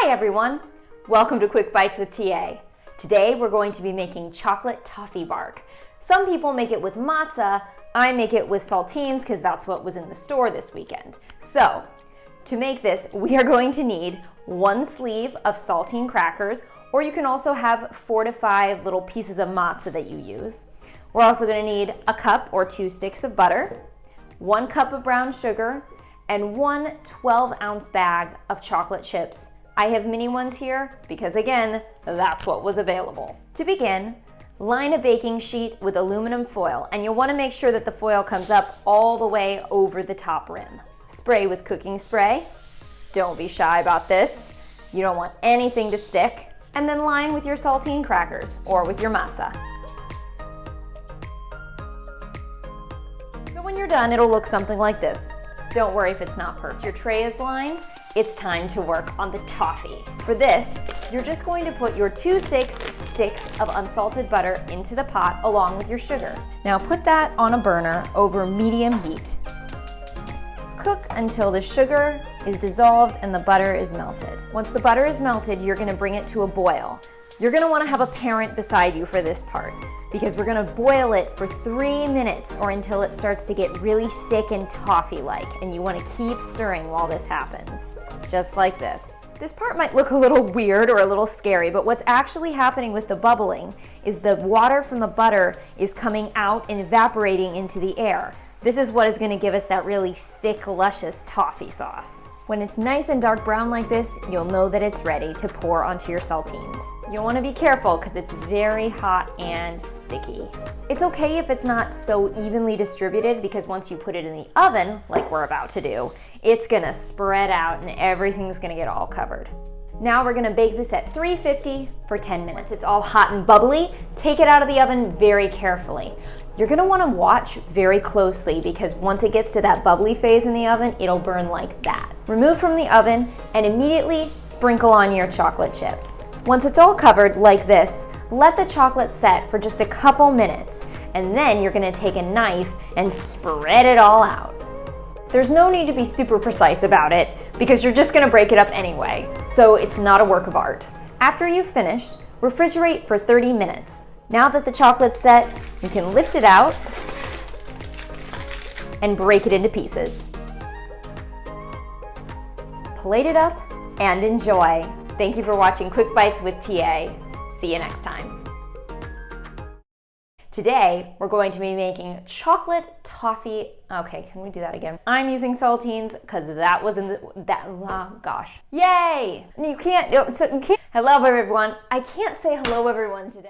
Hi everyone! Welcome to Quick Bites with TA. Today we're going to be making chocolate toffee bark. Some people make it with matzah. I make it with saltines because that's what was in the store this weekend. So, to make this, we are going to need 1 sleeve of saltine crackers, or you can also have 4 to 5 little pieces of matzah that you use. We're also going to need a cup or 2 sticks of butter, 1 cup of brown sugar, and 1 12-ounce bag of chocolate chips. I have mini ones here because, again, that's what was available. To begin, line a baking sheet with aluminum foil, and you'll want to make sure that the foil comes up all the way over the top rim. Spray with cooking spray. Don't be shy about this. You don't want anything to stick. And then line with your saltine crackers or with your matzah. So when you're done, it'll look something like this. Don't worry if it's not perfect. Your tray is lined. It's time to work on the toffee. For this, you're just going to put your 2 sticks of unsalted butter into the pot along with your sugar. Now put that on a burner over medium heat. Cook until the sugar is dissolved and the butter is melted. Once the butter is melted, you're gonna bring it to a boil. You're gonna wanna have a parent beside you for this part because we're gonna boil it for 3 minutes or until it starts to get really thick and toffee-like, and you wanna keep stirring while this happens, just like this. This part might look a little weird or a little scary, but what's actually happening with the bubbling is the water from the butter is coming out and evaporating into the air. This is what is gonna give us that really thick, luscious toffee sauce. When it's nice and dark brown like this, you'll know that it's ready to pour onto your saltines. You'll want to be careful because it's very hot and sticky. It's okay if it's not so evenly distributed because once you put it in the oven, like we're about to do, it's gonna spread out and everything's gonna get all covered. Now we're gonna bake this at 350 for 10 minutes. It's all hot and bubbly. Take it out of the oven very carefully. You're gonna wanna watch very closely because once it gets to that bubbly phase in the oven, it'll burn like that. Remove from the oven and immediately sprinkle on your chocolate chips. Once it's all covered like this, let the chocolate set for just a couple minutes, and then you're gonna take a knife and spread it all out. There's no need to be super precise about it because you're just gonna break it up anyway, so it's not a work of art. After you've finished, refrigerate for 30 minutes. Now that the chocolate's set, you can lift it out and break it into pieces. Plate it up and enjoy. Thank you for watching Quick Bites with TA. See you next time. Today, we're going to be making chocolate toffee. Okay, can we do that again? I'm using saltines because that was in oh gosh. Yay! You can't, hello everyone. I can't say hello everyone today.